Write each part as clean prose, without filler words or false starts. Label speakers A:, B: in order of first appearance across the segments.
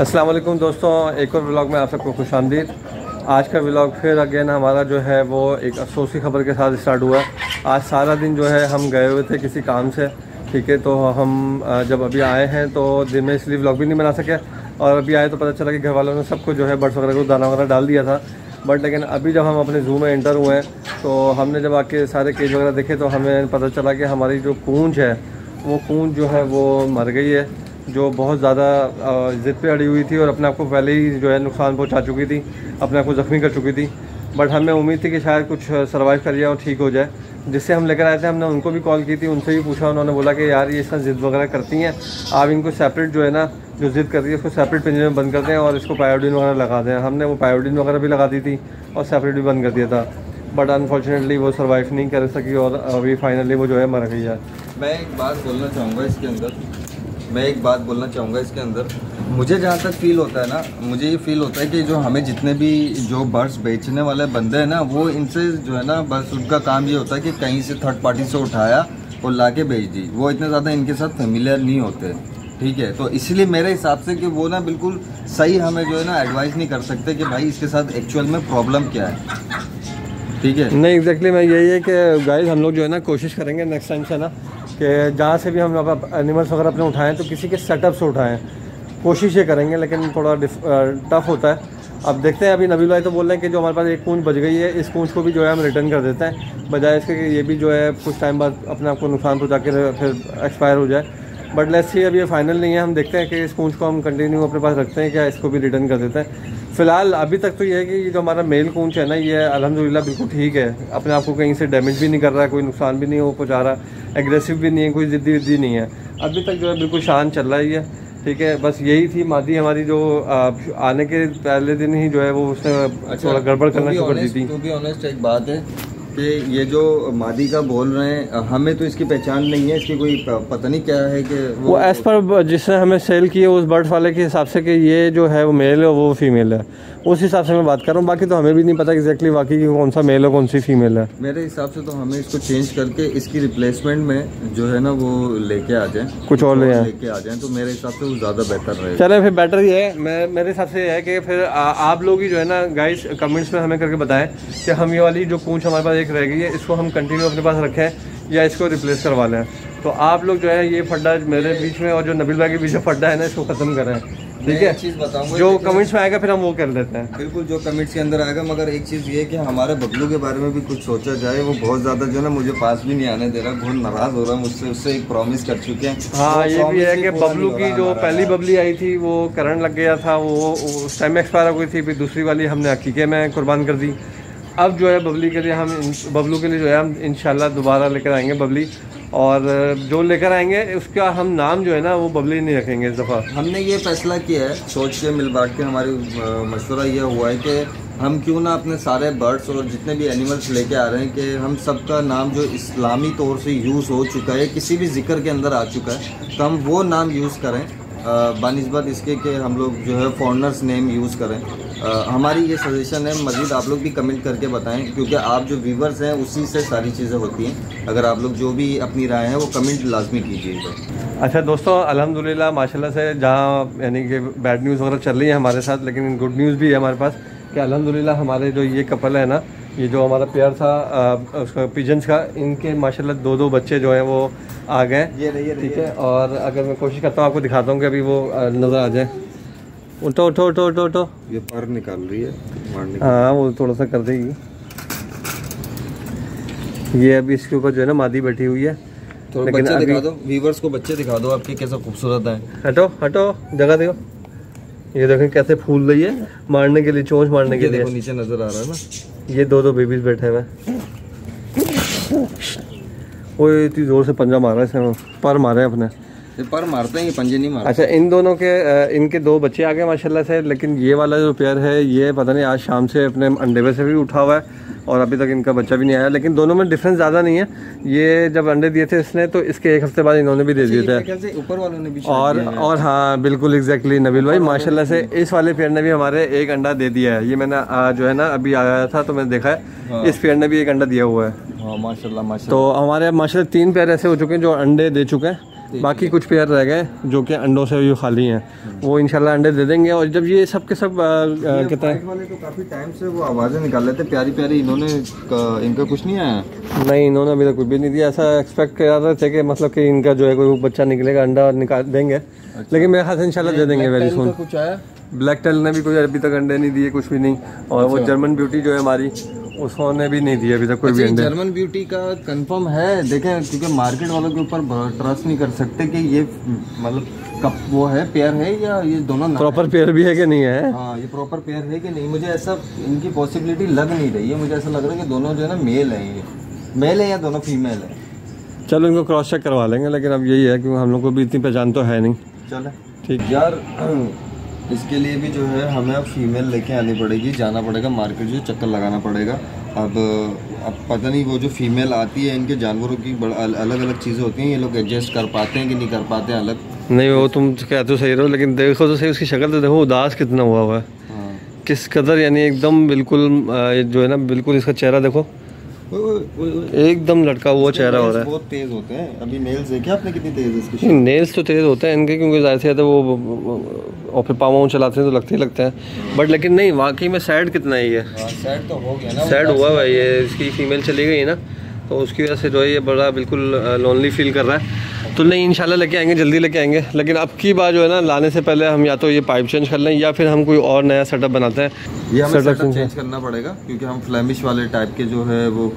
A: अस्सलाम वालेकुम दोस्तों, एक और व्लॉग में आप सबको खुशामदीद। आज का व्लॉग फिर अगेन हमारा जो है वो एक अफसोस की खबर के साथ स्टार्ट हुआ है। आज सारा दिन जो है हम गए हुए थे किसी काम से, ठीक है। तो हम जब अभी आए हैं तो दिन में इसलिए व्लॉग भी नहीं बना सके, और अभी आए तो पता चला कि घर वालों ने सबको जो है बर्ड्स वगैरह को दाना वगैरह डाल दिया था। बट लेकिन अभी जब हम अपने ज़ू में एंटर हुए हैं तो हमने जब आके सारे केज वगैरह देखे तो हमें पता चला कि हमारी जो कूंज है वो कूंज जो है वो मर गई है, जो बहुत ज़्यादा ज़िद पे अड़ी हुई थी और अपने आप को पहले ही जो है नुकसान पहुंचा चुकी थी, अपने आप को ज़ख्मी कर चुकी थी। बट हमें उम्मीद थी कि शायद कुछ सर्वाइव कर जाए और ठीक हो जाए। जिससे हम लेकर आए थे हमने उनको भी कॉल की थी, उनसे भी पूछा, उन्होंने बोला कि यार ये इसका ज़िद वगैरह करती हैं, आप इनको सेपरेट जो है ना, जो ज़िद कर रही है उसको सेपरेट पिंजरे में बंद कर दें और इसको पायोडीन वगैरह लगा दें। हमने वो पायोडीन वगैरह भी लगा दी थी और सेपरेट भी बंद कर दिया था, बट अनफॉर्चुनेटली वो सर्वाइव नहीं कर सकी और अभी फाइनली वो जो है मर गई है।
B: मैं एक बात बोलना चाहूँगा इसके अंदर, मुझे जहाँ तक फील होता है ना, मुझे ये फील होता है कि जो हमें जितने भी जो बर्ड्स बेचने वाले बंदे हैं ना, वो इनसे जो है ना, बस उनका काम ये होता है कि कहीं से थर्ड पार्टी से उठाया और ला के बेच दी। वो इतने ज़्यादा इनके साथ फेमिलियर नहीं होते, ठीक है। तो इसलिए मेरे हिसाब से कि वो ना बिल्कुल सही हमें जो है ना एडवाइस नहीं कर सकते कि भाई इसके साथ एक्चुअल में प्रॉब्लम क्या है, ठीक है।
A: नहीं एग्जैक्टली मैं यही है कि गाइस हम लोग जो है ना कोशिश करेंगे नेक्स्ट टाइम से ना कि जहाँ से भी हम एनिमल्स वगैरह अपने उठाएं तो किसी के सेटअप से उठाएं, कोशिश ये करेंगे, लेकिन थोड़ा टफ होता है। अब देखते हैं। अभी नबील भाई तो बोल रहे हैं कि जो हमारे पास एक कूंज बच गई है, इस कूंज को भी जो है हम रिटर्न कर देते हैं, बजाय इसके कि ये भी जो है कुछ टाइम बाद अपने आप को नुकसान पहुँचा के फिर एक्सपायर हो जाए। बट लेट्स सी, अभी ये फाइनल नहीं है। हम देखते हैं कि इस कूंज को हम कंटिन्यू अपने पास रखते हैं क्या इसको भी रिटर्न कर देते हैं। फ़िलहाल अभी तक तो ये है कि जो हमारा मेल कूंज है ना, ये अल्हम्दुलिल्लाह बिल्कुल ठीक है, अपने आप को कहीं से डैमेज भी नहीं कर रहा है, कोई नुकसान भी नहीं हो पहुँचा रहा, एग्रेसिव भी नहीं है, कोई ज़िद्दी विद्दी नहीं है, अभी तक जो है बिल्कुल शांत चल रहा है ये, ठीक है। बस यही थी मादी हमारी जो आने के पहले दिन ही जो है वो उसने थोड़ा गड़बड़ करना शुरू कर दी थी।
B: तो भी ऑनेस्ट एक बात है कि ये जो मादी का बोल रहे हैं, हमें तो इसकी पहचान नहीं है, इसकी कोई पता नहीं क्या है कि
A: वो एज़ पर जिसने हमें सेल किए उस बर्ड वाले के हिसाब से कि ये जो है वो मेल है वो फीमेल है, उस हिसाब से मैं बात कर रहा हूँ। बाकी तो हमें भी नहीं पता एग्जैक्टली बाकी की कौन सा मेल है कौन सी फीमेल है।
B: मेरे हिसाब से तो हमें इसको चेंज करके इसकी रिप्लेसमेंट में जो है ना वो लेके आ जाए,
A: कुछ और लेके
B: आ जाए, तो मेरे हिसाब से वो ज़्यादा बेहतर रहेगा।
A: चले फिर बेटर ये है, मेरे हिसाब से ये है कि फिर आप लोग ही जो है ना गाइस कमेंट्स में हमें करके बताएं कि हम ये वाली जो पूंछ हमारे पास एक रह गई है इसको हम कंटिन्यू अपने पास रखें या इसको रिप्लेस करवा लें। तो आप लोग जो है ये फड्डा मेरे बीच में और जो नबील भाई के बीच में फड्डा है ना, इसको ख़त्म करें, ठीक है।
B: चीज़ बताऊंगा
A: जो कमेंट्स में आएगा फिर हम वो कर लेते हैं,
B: बिल्कुल जो कमेंट्स के अंदर आएगा। मगर एक चीज़ ये है कि हमारे बबलू के बारे में भी कुछ सोचा जाए। वो बहुत ज़्यादा जो है ना मुझे पास भी नहीं आने दे रहा, बहुत नाराज़ हो रहा है मुझसे, उससे एक प्रॉमिस कर चुके हैं।
A: हाँ ये भी है कि बबलू की जो पहली बबली आई थी वो करंट लग गया था, वो उस टाइम में एक्सपायर हो गई थी, फिर दूसरी वाली हमने अकीके में कुर्बान कर दी। अब जो है बबलू के लिए जो है हम इंशाल्लाह दोबारा लेकर आएंगे बबली, और जो लेकर आएंगे उसका हम नाम जो है ना वो बबली नहीं रखेंगे इस दफ़ा।
B: हमने ये फैसला किया है सोच के मिल बांट के, हमारी मशवरा ये हुआ है कि हम क्यों ना अपने सारे बर्ड्स और जितने भी एनिमल्स लेके आ रहे हैं कि हम सबका नाम जो इस्लामी तौर से यूज़ हो चुका है, किसी भी जिक्र के अंदर आ चुका है, तो हम वो नाम यूज़ करें बानिस्बत इसके कि हम लोग जो है फॉरेनर्स नेम यूज़ करें। हमारी ये सजेशन है। मज़ीद आप लोग भी कमेंट करके बताएं, क्योंकि आप जो व्यूवर्स हैं उसी से सारी चीज़ें होती हैं। अगर आप लोग जो भी अपनी राय है वो कमेंट लाजमी कीजिएगा।
A: अच्छा दोस्तों, अल्हम्दुलिल्लाह माशाल्लाह से जहाँ यानी कि बैड न्यूज़ वगैरह चल रही है हमारे साथ, लेकिन गुड न्यूज़ भी है हमारे पास कि अल्हम्दुलिल्लाह हमारे जो ये कपल है ना, ये जो हमारा पेयर था उसका पिजन्स का, इनके माशाल्लाह दो बच्चे जो हैं वो आ गए, ठीक है। और अगर मैं कोशिश करता हूँ आपको दिखाता हूँ कि अभी वो नज़र आ जाए। उठो उठो उठो उठो उठो,
B: ये पर निकाल रही है मारने की।
A: हाँ वो थोड़ा सा कर देगी। ये अभी इसके ऊपर जो है ना मादी बैठी हुई है।
B: तो बच्चे दिखा दो व्यूवर्स को, बच्चे दिखा दो आपके कैसा खूबसूरत है।
A: हटो हटो, जगह देखो, ये देखें कैसे फूल रही है मारने के लिए, चोंच मारने के लिए।
B: नीचे नजर आ रहा है ना,
A: ये दो बेबीज बैठे हुए। वो इतनी जोर से पंजा मार रहा है, पर मारे अपने,
B: पर मारते हैं, ये पंजे नहीं मारते।
A: अच्छा इन दोनों के इनके दो बच्चे आ गए माशाल्लाह से, लेकिन ये वाला जो पेयर है ये पता नहीं आज शाम से अपने अंडे से भी उठा हुआ है और अभी तक इनका बच्चा भी नहीं आया। लेकिन दोनों में डिफरेंस ज़्यादा नहीं है। ये जब अंडे दिए थे इसने तो इसके एक हफ्ते बाद इन्होंने भी दे दिए थे,
B: ऊपर वालों ने भी।
A: और हाँ बिल्कुल एग्जैक्टली नबील भाई माशाल्लाह से इस वाले पेयर ने भी हमारे एक अंडा दे दिया है। ये मैंने जो है ना अभी आया था तो मैंने देखा है इस पेयर ने भी एक अंडा दिया हुआ है।
B: हाँ माशाल्लाह माशाल्लाह।
A: तो हमारे माशाल्लाह 3 पेयर ऐसे हो चुके हैं जो अंडे दे चुके हैं। बाकी कुछ पेयर रह गए जो कि अंडों से जो खाली हैं, वो इंशाल्लाह अंडे दे देंगे। और जब ये सब के सब कहते हैं
B: वाले तो काफ़ी टाइम से वो आवाज़ें निकाल लेते प्यारी प्यारी, इन्होंने इनका कुछ नहीं आया?
A: नहीं, इन्होंने अभी तक कुछ भी नहीं दिया। ऐसा एक्सपेक्ट कर रहे थे कि मतलब कि इनका जो है कोई बच्चा निकलेगा, अंडा निकाल देंगे। अच्छा। लेकिन मेरे ख्याल से इंशाल्लाह दे देंगे वेरी सुन।
B: कुछ आया?
A: ब्लैक टेल ने भी कोई अभी तक अंडे नहीं दिए, कुछ भी नहीं। और वो जर्मन ब्यूटी जो है हमारी, उसने भी नहीं दिया अभी तक कोई भी अंडे।
B: जर्मन ब्यूटी का कंफर्म है, देखें, क्योंकि मार्केट वालों के ऊपर ट्रस्ट नहीं कर सकते कि ये मतलब कब वो है पेयर है या ये दोनों
A: प्रॉपर पेयर भी है कि नहीं है।
B: हाँ, ये प्रॉपर पेयर है कि नहीं, मुझे ऐसा इनकी पॉसिबिलिटी लग नहीं रही है। मुझे ऐसा लग रहा है कि दोनों जो है ना मेल है, ये मेल है या दोनों फीमेल है।
A: चलो इनको क्रॉस चेक करवा लेंगे, लेकिन अब यही है क्योंकि हम लोग को भी इतनी पहचान तो है नहीं।
B: चलो
A: ठीक
B: यार, इसके लिए भी जो है हमें अब फीमेल लेके आनी पड़ेगी, जाना पड़ेगा मार्केट, जो चक्कर लगाना पड़ेगा। अब पता नहीं वो जो फीमेल आती है, इनके जानवरों की अलग अलग चीज़ें होती हैं, ये लोग एडजस्ट कर पाते हैं कि नहीं कर पाते हैं अलग।
A: नहीं, वो तुम कहते हो सही रहो, लेकिन देखो तो सही उसकी शक्ल तो देखो, उदास कितना हुआ है। हाँ। किस कदर, यानी एकदम बिल्कुल जो है ना, बिल्कुल इसका चेहरा देखो, एकदम लटका हुआ चेहरा हो रहा है।
B: बहुत तेज होते हैं। अभी नेल्स देखे आपने कितनी तेज है इसकी?
A: नेल्स तो तेज होते हैं इनके, क्योंकि ज़ाहिर से वो और फिर पाँव चलाते हैं तो लगते ही लगते हैं। बट लेकिन नहीं, वाकई में सैड कितना ही है।
B: सैड तो हो गया ना,
A: सैड हुआ भाई। ये इसकी फीमेल चली गई ना, तो उसकी वजह से जो है ये बड़ा बिल्कुल लोनली फील कर रहा है। तो नहीं, इंशाल्लाह लेके आएंगे, जल्दी लेके आएंगे। लेकिन अब की बात जो है ना, लाने से पहले हम या तो ये पाइप चेंज कर लें या फिर हम कोई और नया सेटअप बनाते हैं।
B: ये हमें सेटअप चेंज करना पड़ेगा, क्योंकि हम फ्लैमिश वाले टाइप के जो है वो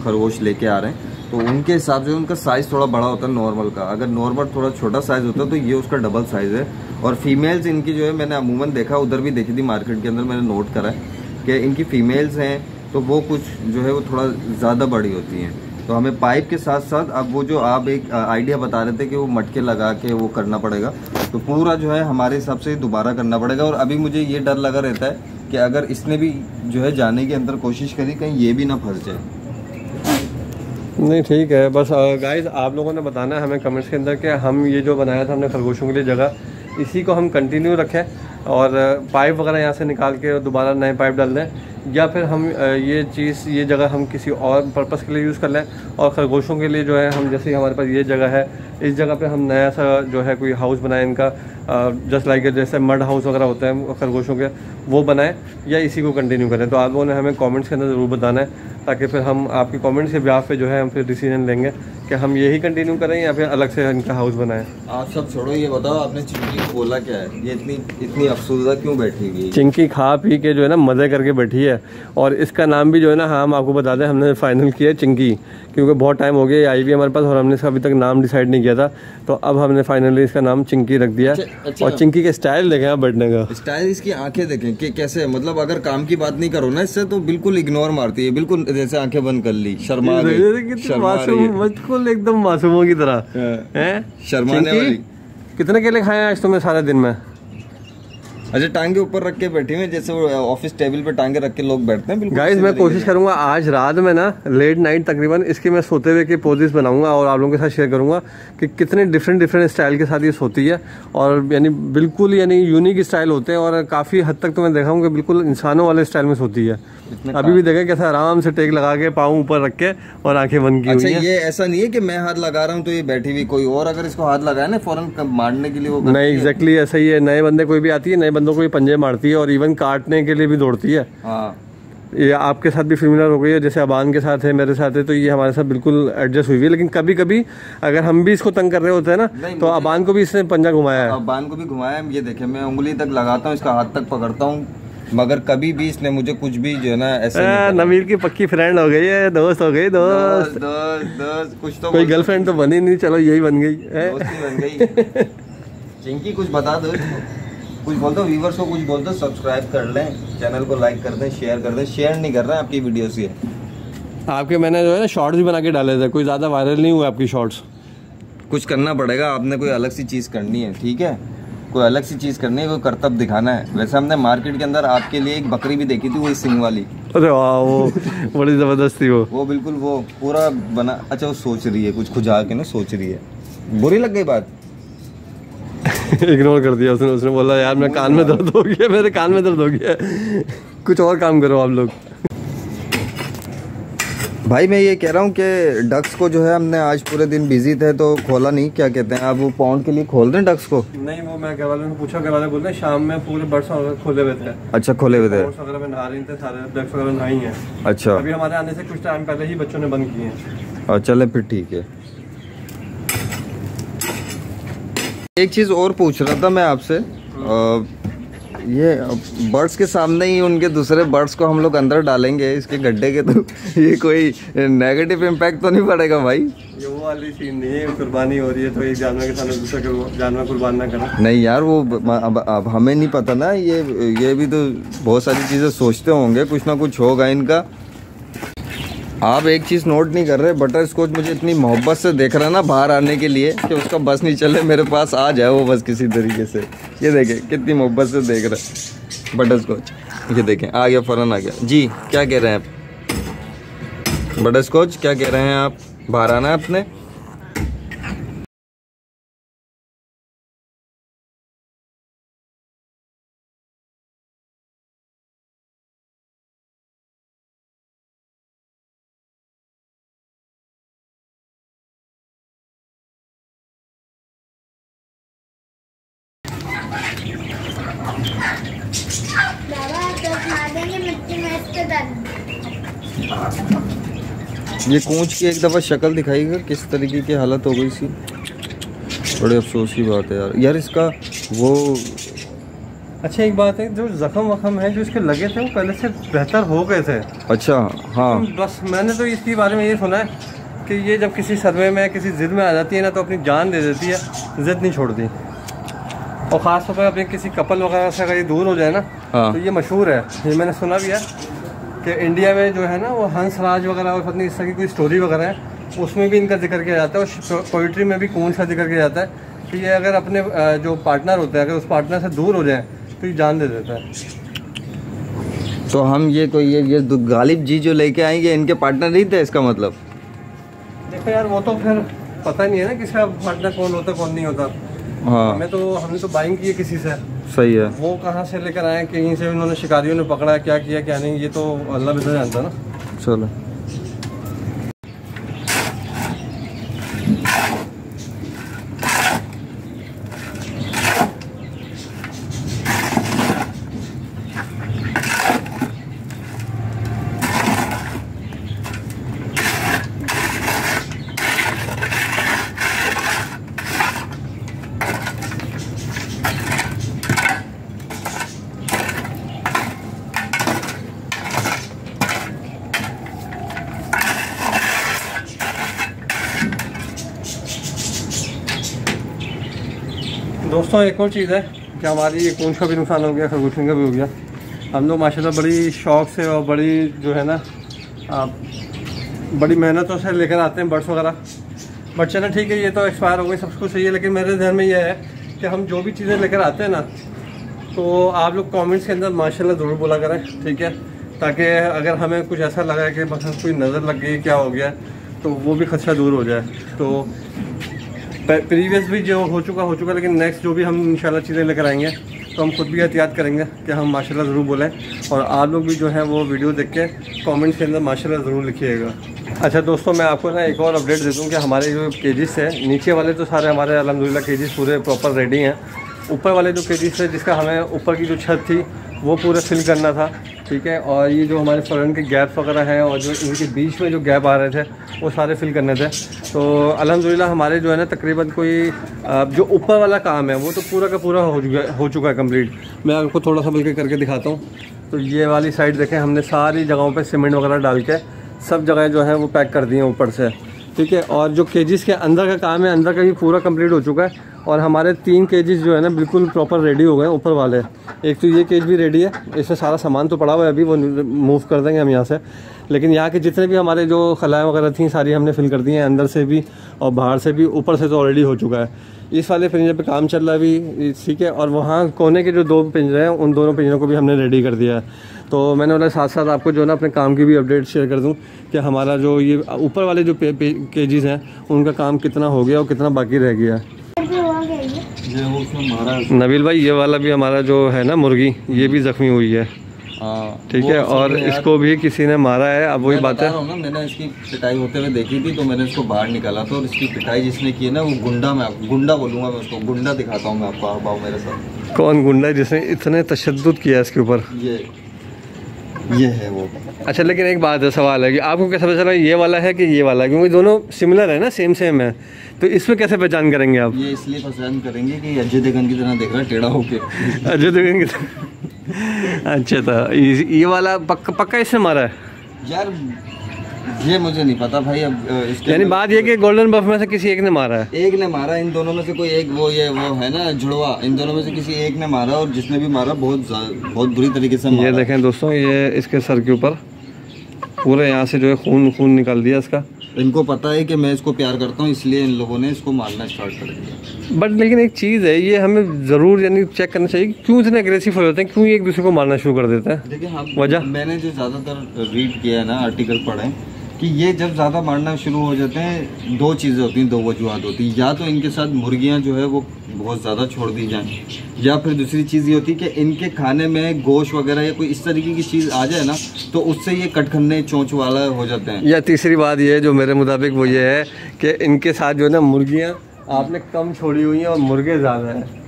B: खरगोश लेके आ रहे हैं, तो उनके हिसाब से उनका साइज़ थोड़ा बड़ा होता है नॉर्मल का। अगर नॉर्मल थोड़ा छोटा साइज़ होता है तो ये उसका डबल साइज़ है। और फीमेल्स इनकी जो है, मैंने अमूमन देखा, उधर भी देखी थी मार्केट के अंदर, मैंने नोट करा है कि इनकी फीमेल्स हैं तो वो कुछ जो है वो थोड़ा ज़्यादा बड़ी होती हैं। तो हमें पाइप के साथ साथ अब वो जो आप एक आइडिया बता रहे थे कि वो मटके लगा के वो करना पड़ेगा, तो पूरा जो है हमारे हिसाब से दोबारा करना पड़ेगा। और अभी मुझे ये डर लगा रहता है कि अगर इसने भी जो है जाने के अंदर कोशिश करी, कहीं ये भी ना फंस जाए।
A: नहीं ठीक है, बस गाइस आप लोगों ने बताना है हमें कमेंट्स के अंदर कि हम ये जो बनाया था हमने खरगोशों के लिए जगह, इसी को हम कंटिन्यू रखें और पाइप वगैरह यहाँ से निकाल के दोबारा नए पाइप डाल दें, या फिर हम ये जगह हम किसी और पर्पस के लिए यूज़ कर लें। और खरगोशों के लिए जो है हम, जैसे हमारे पास ये जगह है, इस जगह पे हम नया सा जो है कोई हाउस बनाए इनका, जस्ट लाइक जैसे मड हाउस वगैरह होते हैं खरगोशों के, वो बनाएं या इसी को कंटिन्यू करें। तो आप लोगों ने हमें कमेंट्स के अंदर ज़रूर बताना है, ताकि फिर हम आपके कमेंट्स के ब्याह पे जो है हम फिर डिसीजन लेंगे कि हम यही कंटिन्यू करें या फिर अलग से इनका हाउस बनाएं।
B: आप सब छोड़ो, ये बताओ आपने चिंकी को बोला क्या है? ये इतनी अफसोसदा क्यों बैठी हुई है?
A: चिंकी खा पी के जो है ना मज़े करके बैठी है, और इसका नाम भी जो है ना, हम आपको बता दें, हमने फाइनल किया है चिंकी, क्योंकि बहुत टाइम हो गया आई भी हमारे पास और हमने इसका अभी तक नाम डिसाइड नहीं किया था। तो अब हमने फाइनली इसका नाम चिंकी रख दिया। अच्छा। और चिंकी के स्टाइल देखें आप बैठने का,
B: स्टाइल, इसकी आंखें देखें कि कैसे, मतलब अगर काम की बात नहीं करो ना इससे तो बिल्कुल इग्नोर मारती है, बिल्कुल जैसे आंखें बंद कर ली, शर्मा रही,
A: बिल्कुल एकदम मासूमों की तरह है,
B: शर्माने वाली।
A: कितने केले खाए आज तुमने सारे दिन में?
B: अच्छा, टांगे ऊपर रख के बैठी हुई, जैसे वो ऑफिस टेबल पे टांगे रख के लोग बैठते हैं। बिल्कुल
A: गाइस, मैं कोशिश करूंगा आज रात में ना, लेट नाइट तकरीबन, इसके मैं सोते हुए के पोजेस बनाऊंगा और आप लोगों के साथ शेयर करूंगा कि कितने डिफरेंट स्टाइल के साथ ये सोती है। और यानी बिल्कुल यूनिक स्टाइल होते हैं, और काफ़ी हद तक तो मैं देखा हूँ कि बिल्कुल इंसानों वाले स्टाइल में सोती है। अभी भी देखें कैसे आराम से टेक लगा के पाँव ऊपर रख के और आंखें बंद की हुई हैं।
B: ये ऐसा नहीं है कि मैं हाथ लगा रहा हूँ तो ये बैठी हुई, कोई और अगर इसको हाथ लगाए ना फौरन मारने के लिए वो
A: नहीं, एग्जैक्टली ऐसा ही है। नए बंदे कोई भी आती है, नए बंदों को भी पंजे मारती है और इवन काटने के लिए भी दौड़ती है।
B: हाँ,
A: ये आपके साथ भी सिमिलर हो गई है, जैसे अबान के साथ है, मेरे साथ है, तो ये हमारे साथ बिल्कुल एडजस्ट हुई है। लेकिन कभी कभी अगर हम भी इसको तंग कर रहे होते हैं ना, तो अबान को भी इसने पंजा घुमाया है।
B: अबान को भी घुमाया है। ये देखे, मैं उंगली तक लगाता हूँ, इसका हाथ तक पकड़ता हूँ, मगर कभी भी इसने मुझे कुछ भी जो है ना ऐसा।
A: नमीर की पक्की फ्रेंड हो गई है, दोस्त हो गई,
B: दोस्त कुछ तो
A: कोई गर्लफ्रेंड तो बनी नहीं, चलो यही बन गई,
B: दोस्ती बन गई। चिंकी कुछ बता दो, कुछ बोल दो व्यूवर्स को, कुछ बोल दो, सब्सक्राइब कर लें, चैनल को लाइक कर दें, शेयर कर दें। शेयर नहीं कर रहे हैं आपकी वीडियो से,
A: आपके मैंने जो है ना शॉर्ट्स भी बना के डाले थे, कोई ज़्यादा वायरल नहीं हुआ आपकी शॉर्ट्स।
B: कुछ करना पड़ेगा, आपने कोई अलग सी चीज़ करनी है, ठीक है, कोई अलग सी चीज़ करनी है, कोई करतब दिखाना है। वैसे हमने मार्केट के अंदर आपके लिए एक बकरी भी देखी थी, वही सिंग वाली।
A: अरे वाह, वो बड़ी ज़बरदस्त थी वो
B: बिल्कुल वो पूरा बना। अच्छा, वो सोच रही है कुछ खुजा के ना, सोच रही है, बुरी लग गई बात।
A: इग्नोर कर दिया उसने बोला यार मेरे कान में दर्द हो गया, मेरे कान में दर्द हो गया, कुछ और काम करो आप लोग।
B: भाई मैं ये कह रहा हूँ कि डक्स को जो है हमने आज पूरे दिन बिजी थे तो खोला नहीं, क्या कहते हैं आप वो पाउंड के लिए खोल रहे हैं डक्स को?
A: नहीं, वो मैं घर वालों ने पूछा, घर वाले बोल रहे हैं शाम में पूरे बर्ड्स खोले हुए थे।
B: अच्छा, खोले हुए थे
A: वगैरह में नहा रहे थे, सारे डक्स वगैरह नहाई हैं।
B: अच्छा,
A: अभी हमारे आने से कुछ टाइम पहले ही बच्चों ने बंद किए हैं।
B: चले फिर ठीक है। एक चीज़ और पूछ रहा था मैं आपसे, ये बर्ड्स के सामने ही उनके दूसरे बर्ड्स को हम लोग अंदर डालेंगे इसके गड्ढे के, तो ये कोई नेगेटिव इम्पैक्ट तो नहीं पड़ेगा भाई?
A: ये वो वाली सीन नहीं है, कुर्बानी हो रही है तो एक जानवर के सामने दूसरे जानवर कुर्बान ना करें।
B: नहीं यार, वो अब हमें नहीं पता ना, ये भी तो बहुत सारी चीज़ें सोचते होंगे, कुछ ना कुछ होगा इनका। आप एक चीज़ नोट नहीं कर रहे, बटर स्कॉच मुझे इतनी मोहब्बत से देख रहा है ना बाहर आने के लिए कि उसका बस नहीं चले, मेरे पास आ जाए वो बस किसी तरीके से। ये देखें कितनी मोहब्बत से देख रहा है बटर स्कॉच। ये देखें आ गया, फ़ौरन आ गया। जी क्या कह रहे हैं आप? बटर स्कॉच क्या कह रहे हैं आप? बाहर आना है अपने? ये कूंच की एक दफ़ा शक्ल दिखाइएगा, किस तरीके की हालत हो गई सी। बड़े अफसोस की बात है यार इसका वो।
A: अच्छा एक बात है, जो जख्म वख्म है जो इसके लगे थे वो पहले से बेहतर हो गए थे। अच्छा हाँ, बस मैंने तो इसके बारे में ये सुना है कि ये जब किसी सर्वे में किसी ज़िद में आ जाती है ना तो अपनी जान दे देती है, ज़िद नहीं छोड़ती। और ख़ास तौर पर अपने किसी कपल वगैरह से अगर ये दूर हो जाए ना तो ये मशहूर है, ये मैंने सुना भी है कि इंडिया में जो है ना वो हंस राज वगैरह और पत्नी इस तरह की कोई स्टोरी वगैरह है उसमें भी इनका जिक्र किया जाता है, और पोइट्री में भी कौन सा जिक्र किया जाता है कि ये अगर अपने जो पार्टनर होते हैं अगर उस पार्टनर से दूर हो जाए तो ये जान दे देता है।
B: तो हम ये गालिब जी जो लेके आएंगे इनके पार्टनर नहीं थे इसका मतलब?
A: देखो यार वो तो फिर पता नहीं है ना किसका पार्टनर कौन होता कौन नहीं होता। हाँ, हमने तो बाइंग की है किसी से। सही है। वो कहाँ से लेकर आए, कहीं से उन्होंने शिकारियों ने पकड़ा, क्या किया क्या नहीं, ये तो अल्लाह बेहतर जानता है ना। चलो दोस्तों, एक और चीज़ है कि हमारी ये कूंज का भी नुकसान हो गया, खरगोशियों का भी हो गया। हम लोग माशाल्लाह बड़ी शौक़ से और बड़ी जो है ना बड़ी मेहनतों से लेकर आते हैं बर्ड्स वगैरह। बट चलो ठीक है, ये तो एक्सपायर हो गई, सब कुछ सही है, लेकिन मेरे ध्यान में ये है कि हम जो भी चीज़ें लेकर आते हैं ना तो आप लोग कमेंट्स के अंदर माशाल्लाह ज़रूर बोला करें, ठीक है, ताकि अगर हमें कुछ ऐसा लगा कि बस कोई नज़र लग गई क्या हो गया तो वो भी खदशा दूर हो जाए। तो प्रीवियस भी जो हो चुका, लेकिन नेक्स्ट जो भी हम इंशाल्लाह चीज़ें लेकर आएंगे तो हम खुद भी एहतियात करेंगे कि हम माशाल्लाह ज़रूर बोलें, और आप लोग भी जो है वो वीडियो देख के कमेंट्स के अंदर माशाल्लाह ज़रूर लिखिएगा। अच्छा दोस्तों, मैं आपको ना एक और अपडेट दे दूँ कि हमारे जो केजिस है, नीचे वाले तो सारे हमारे अल्हम्दुलिल्लाह केजिस पूरे प्रॉपर रेडी हैं। ऊपर वाले जो केजिस है जिसका हमें ऊपर की जो छत थी वो पूरा फिल करना था, ठीक है, और ये जो हमारे फ्रंट के गैप्स वगैरह हैं और जो इनके बीच में जो गैप आ रहे थे वो सारे फिल करने थे। तो अल्हम्दुलिल्लाह हमारे जो है ना तकरीबन कोई जो ऊपर वाला काम है वो तो पूरा का पूरा हो चुका है कंप्लीट। मैं आपको थोड़ा सा बल्कि करके दिखाता हूँ। तो ये वाली साइड देखें, हमने सारी जगहों पे सीमेंट वगैरह डाल के सब जगह जो है वो पैक कर दी हैं ऊपर से, ठीक है। और जो केजिस के अंदर का काम है, अंदर का भी पूरा कंप्लीट हो चुका है, और हमारे 3 केजिस जो है ना बिल्कुल प्रॉपर रेडी हो गए हैं ऊपर वाले। एक तो ये केज भी रेडी है, इससे सारा सामान तो पड़ा हुआ है, अभी वो मूव कर देंगे हम यहाँ से, लेकिन यहाँ के जितने भी हमारे जो खलाएँ वगैरह थी सारी हमने फिल कर दी हैं, अंदर से भी और बाहर से भी। ऊपर से तो ऑलरेडी हो चुका है। इस वाले पिंजरे पे काम चल रहा है अभी, ठीक है, और वहाँ कोने के जो 2 पिंजरे हैं उन दोनों पिंजरों को भी हमने रेडी कर दिया है। तो मैंने बोला साथ साथ आपको जो ना अपने काम की भी अपडेट शेयर कर दूं कि हमारा जो ये ऊपर वाले जो केजीज हैं उनका काम कितना हो गया और कितना बाकी रह गया है। नबील भाई, ये वाला भी हमारा जो है ना मुर्गी, ये भी ज़ख्मी हुई है,
B: हाँ,
A: ठीक है। और इसको भी किसी ने मारा है। अब वही बात है
B: ना, मैंने इसकी पिटाई होते हुए देखी थी तो मैंने इसको बाहर निकाला था, और इसकी पिटाई जिसने की है ना वो गुंडा, मैं गुंडा बोलूँगा, मैं उसको गुंडा दिखाता हूँ मैं आपको। आओ मेरे साथ।
A: कौन गुंडा है जिसने इतने तशद्दुद किया इसके ऊपर?
B: ये है वो।
A: अच्छा, लेकिन एक बात है, सवाल है कि आपको कैसे पता चला ये वाला है कि ये वाला है? क्योंकि दोनों सिमिलर है ना, सेम है, तो इसमें कैसे पहचान करेंगे आप?
B: ये इसलिए पहचान करेंगे कि अजय देवगन की तरह देख रहा है टेढ़ा होके।
A: अजय देवगन की तरह। अच्छा, तो ये वाला पक्का इसने मारा है
B: यार? ये मुझे नहीं पता भाई। अब इसके
A: यानी बात ये कि गोल्डन बफ में से किसी एक ने मारा है।
B: एक ने मारा, इन दोनों में से कोई एक, वो है ना जुड़वा, इन दोनों में से किसी एक ने मारा, और जिसने भी मारा बहुत बुरी तरीके से मारा।
A: ये देखें दोस्तों, ये इसके सर के ऊपर पूरे यहाँ से जो है खून निकाल दिया इसका।
B: इनको पता है कि मैं इसको प्यार करता हूँ, इसलिए इन लोगों ने इसको मारना स्टार्ट कर दिया।
A: बट लेकिन एक चीज़ है, ये हमें ज़रूर यानी चेक करना चाहिए कि क्यों इतने एग्रेसिव हो जाते हैं, क्यों एक दूसरे को मारना शुरू कर देते हैं।
B: देखिए हाँ,
A: वजह
B: मैंने जो ज़्यादातर रीड किया है ना, आर्टिकल पढ़े, कि ये जब ज़्यादा मारना शुरू हो जाते हैं, दो चीज़ें होती हैं, दो वजूहत होती हैं। या तो इनके साथ मुर्गियाँ जो है वो बहुत ज़्यादा छोड़ दी जाएं, या फिर दूसरी चीज़ ये होती है कि इनके खाने में गोश्त वगैरह या कोई इस तरीके की चीज़ आ जाए ना, तो उससे ये कटखन्ने चोंच वाला हो जाते हैं।
A: या तीसरी बात ये है जो मेरे मुताबिक, वो ये है कि इनके साथ जो है ना मुर्गियाँ आपने कम छोड़ी हुई हैं और मुर्गे ज़्यादा हैं।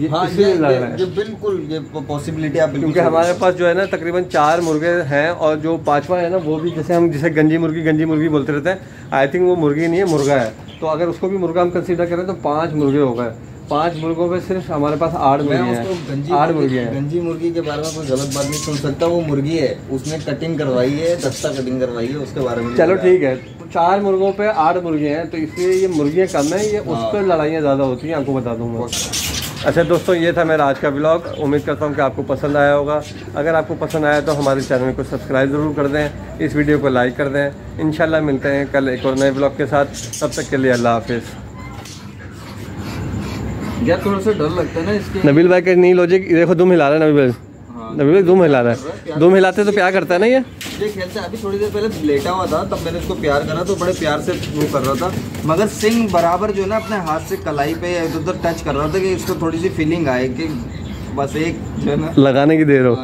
B: हाँ, ये बिल्कुल ये पॉसिबिलिटी आप,
A: क्योंकि हमारे पास जो है ना तकरीबन 4 मुर्गे हैं, और जो 5वां है ना वो भी जिसे गंजी मुर्गी बोलते रहते हैं, आई थिंक वो मुर्गी नहीं है, मुर्गा है। तो अगर उसको भी मुर्गा हम कंसीडर करें तो 5 मुर्गे हो गए। 5 मुर्गों में सिर्फ हमारे पास 8 मुर्गी हैं। 8 मुर्गी हैं।
B: गंजी मुर्गी के बारे में कोई गलत बात नहीं सुन सकता, वो मुर्गी है, उसने कटिंग करवाई है, दस्ता कटिंग करवाई है, उसके बारे में
A: चलो ठीक है। 4 मुर्गों पे 8 मुर्गे हैं, तो इसलिए ये मुर्गियाँ कम है, ये उस पर लड़ाइयाँ ज़्यादा होती हैं, आपको बता दूँगा। अच्छा दोस्तों, ये था मेरा आज का ब्लॉग। उम्मीद करता हूँ कि आपको पसंद आया होगा। अगर आपको पसंद आया तो हमारे चैनल को सब्सक्राइब ज़रूर कर दें, इस वीडियो को लाइक कर दें। इंशाल्लाह मिलते हैं कल एक और नए ब्लॉग के साथ। तब तक के लिए अल्लाह हाफिज़।
B: यार थोड़ा सा डर लगता है ना इसके।
A: नबील भाई का नी लॉजिक देखो, दुम हिला रहा है नबील भाई। नबील भाई दुम हिला रहा है। दुम हिलाते तो प्यार करता है ना ये
B: खेलते। अभी थोड़ी देर पहले लेटा हुआ था, तब मैंने इसको प्यार करा तो बड़े प्यार से वो कर रहा था, मगर सिंग बराबर जो है ना अपने हाथ से कलाई पे इधर उधर टच कर रहा था कि इसको थोड़ी सी फीलिंग आए कि बस एक जो है ना
A: लगाने की देर हो।